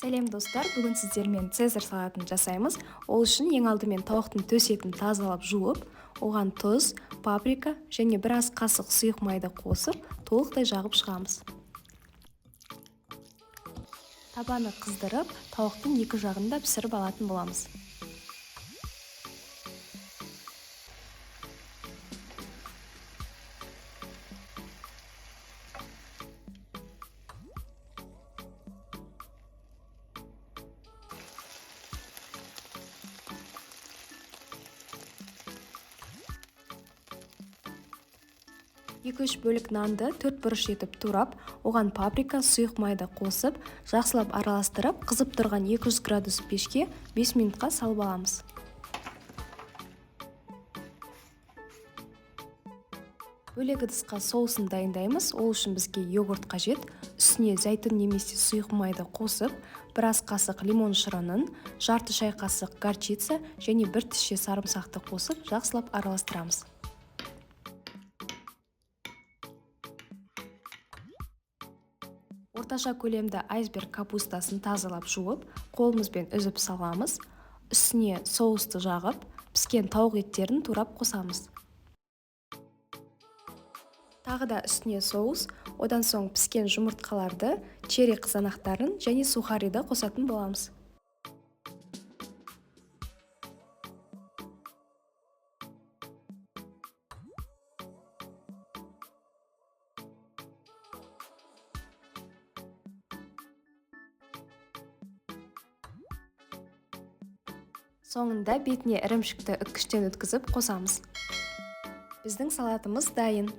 Сәлем достар, бүгін сіздермен цезарь салатын жасаймыз. Ол үшін ең алдымен тауықтың төс етін тазалап жуып, оған тұз, паприка және біраз қасық сұйық майды қосып, толықтай жағып шығамыз. Табаны қыздырып, тауықтың екі жағында пісіріп алатын боламыз. Екі-үш бөлік нанды 4 бұрыш етіп турап, оған паприка, сұйық майды қосып, жақсылап араластырып, қызып тұрған 200 градус пешке 5 минутқа салып аламыз. Бөлек ыдысқа соусын дайындаймыз. Ол үшін бізге йогурт қажет. Үстіне зәйтүн немесе сұйық майды қосып, біраз қасық лимон шырынын, жарты шай қасық горчица және бір тіше сарымсақты қосып, жақсылап араластырамыз. Орташа көлемді айсберг капустасын тазалап жуып, қолымызбен үзіп саламыз. Үстіне соусты жағып, піскен тауық еттерін турап қосамыз. Тағы да үстіне соус, одан соң піскен жұмыртқаларды, черри қызанақтарын және сухариді қосатын боламыз. Соңында бетіне ірімшікті үккіштен өткізіп қосамыз. Біздің салатымыз дайын.